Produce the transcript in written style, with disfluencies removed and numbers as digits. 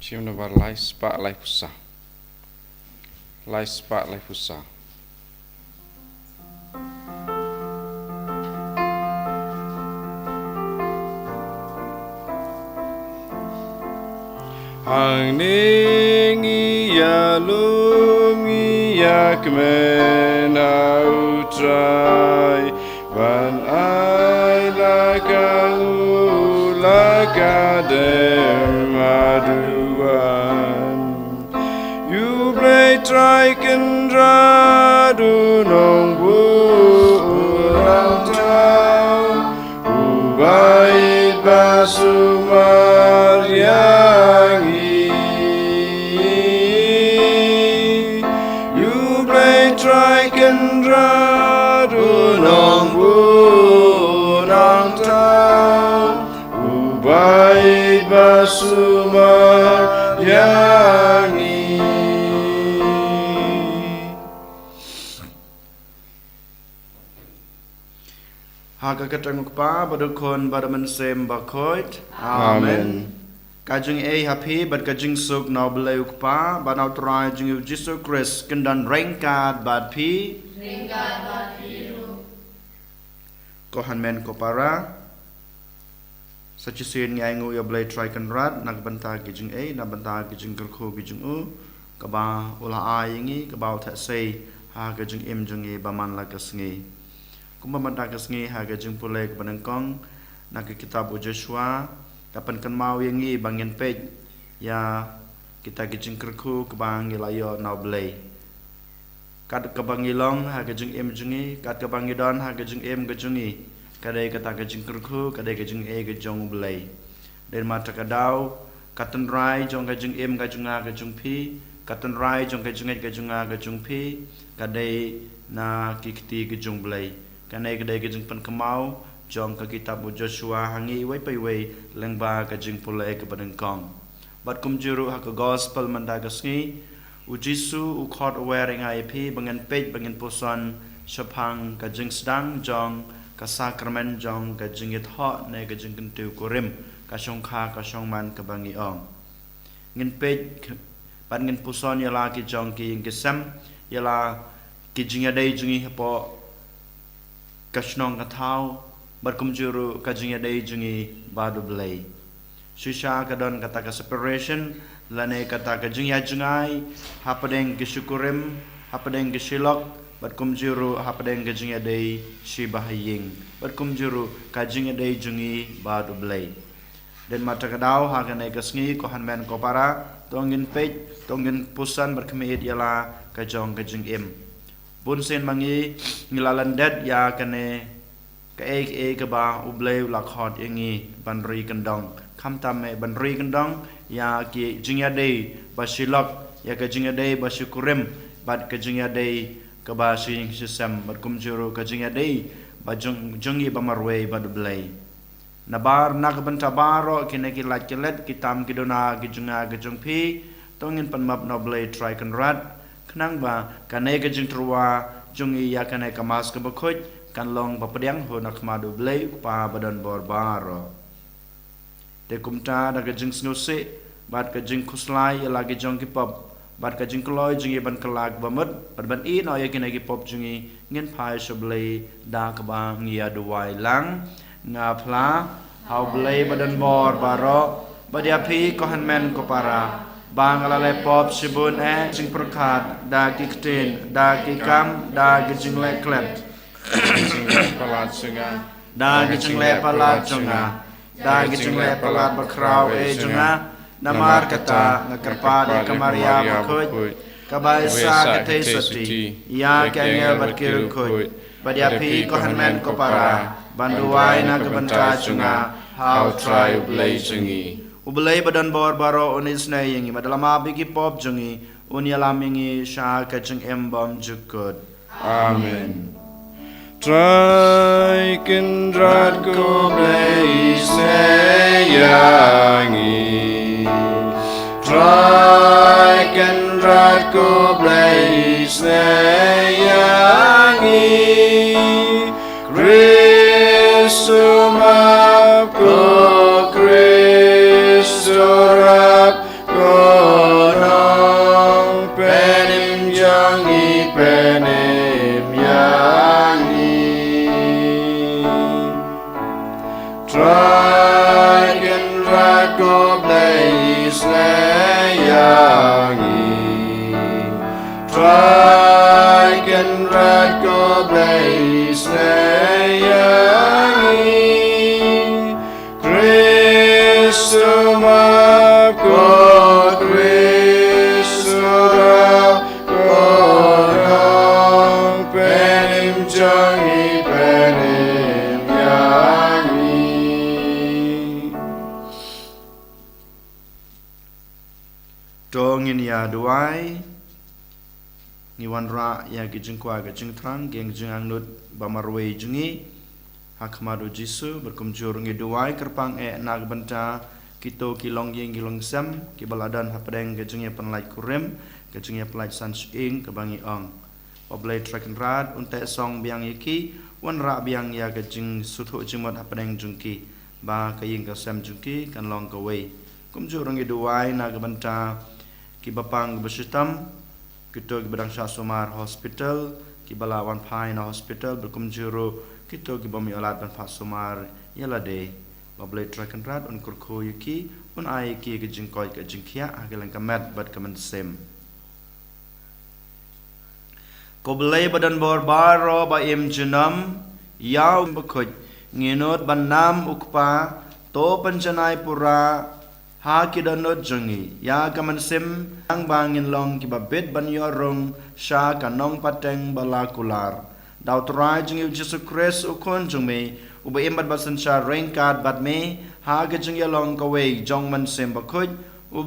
Chim nó vào lai spa lai pusa. Lai spa lai pusa. Ang ning iya lum iya kmena utrai van ai la kadem aduan you play try kendradu nong bu ulang tau ubait basumar yang you play try kendradu nong bu ulang tau ubait basumar yang Haga katang pa badukon badaman sem bakoit. Amen. Kajung happy bad kajung suk now belay ukpa bad now try jung Jesus Christ kendan rengkat bad pi. Rengkat bad pi lu. Kohan men kopara. Sachisin ngai ngu ya belay try kenrat nak banta kajung na banta kajung kerku kajung kaba ula ayingi kaba tak say ha kajung jung baman la kasngi. Kumba mata kesngi haga jeng pulek banengkong nak kitab Joshua kapan kan mau yengi bangin pej ya kita gejeng kerku kebang ilayo now blay kat kebangilong haga jeng jengi kat kebangidon haga jeng gejungi kadai kata gejeng kerku kadai gejeng gejong blay dan mata kadau katan rai jong gejeng gejunga gejung pi katan rai jong gejunga gejung pi kadai na kikti gejung blay kanai kedai kejeng pen kemau jong ke kitab Joshua hangi wai pai wai lengba kejeng pulai ke badengkong bat kum juru hak gospel mandagasngi ujisu ukhot wearing IP bangan pej bangan puson shapang kejeng sedang jong ka sakramen jong kejeng itho ne kejeng kentu kurim ka shongkha ka shongman ka bangi ong ngin pej ban ngin puson yala ki jong ki ngisam yala kejeng adai jungi po kashnong kathau berkumjuru kajinya dai jungi badu belai shisha kadon kata ka separation lane kata kajinya jungai hapadeng kesyukurim hapadeng kesilok berkumjuru hapadeng kajinya dai shibahaying berkumjuru kajinya dai jungi badu belai dan mata kadau hagane kasngi kohan men kopara tongin pej tongin pusan berkemit yala kajong kajing Bunsen mangi ngilalan dat ya kane ke ba ublay lakhot ingi banri kendong kam tame banri kendong ya ki jingya dei basilok ya ke jingya dei basukurim bad ke jingya dei ke ba sing sisam berkumjuru ke jingya dei bajung jungi bamarwe bad blay nabar nak bentabaro kine kilat kilet kitam kidona gijunga gijungpi tongin panmap no blay try kenrat kenang ba kanai ke jing truwa jungi ya kanai kamas ke bakoj kan long bapediang ho nak madu blay pa badan borbaro te kumta da ke jing snuse bat ke jing kuslai ya lagi jong ki pop bat ke jing kloy jungi ban kelag bamut ban i no ya kinai ki pop jungi ngin pai so blay da ke ba ngia duwai lang ngapla hau blay badan borbaro badiapi kohan men ko para bang alale pop sibun jing perkat da kiktin da kikam da gijing le klep Palat sunga. da gijing le palat junga da gijing le palat bakrau junga namar kata ngakerpa de kamaria bakut kabaisa kate soti ya kenge berkiru kut badiapi kohanmen kopara banduai na kebenta junga how try blazing Ubelai badan bawar baro unis na yengi madalam abigi pop jungi unyalamingi sha kajeng embam jukut. Amen. Try kendrat ko blaze yangi. Try kendrat ko blaze yangi. Christum up ko Christorap ko jangi penem yangi Dragon rago blaze yangi Dragon rago blaze yangi Christmas God Christmas God penim jangi penim yangi Dongin ya duai ni wanra ya gijing kwa gijing trang geng jing angnut bamarwe jungi hakmadu jisu berkumjur ngi duai kerpang nag benta kito kilong yeng kilong sem kibaladan hapdeng gijing ya penlai kurim gijing ya pelai sans ing kebangi ong oblai tracken rad unte song biang yiki wanra biang ya gijing suthu jimot hapdeng jungki ba kaying ka sem jungki kan long kawai kumjur ngi duai nag benta kibapang besitam kita kibadang Shah Sumar Hospital kibalawan Pine Hospital berkumjuru kita kibami alat ban Pak Sumar yalade bablai tracken rat un kurko yuki un ai ki kejingkoi kejingkia agelang kamet bat kamen sem koblai badan bor baro ba im jenam yaw bekoj nginut banam ukpa to panjanai pura ha kidanot jungi ya kaman sim ang bangin long kibabit ban yorong sha kanong pateng balakular daw try jungi Jesu Christ ukon jungi uba imbat basan sha rain card bat me ha gajung yalong kaway jong man sim bakoj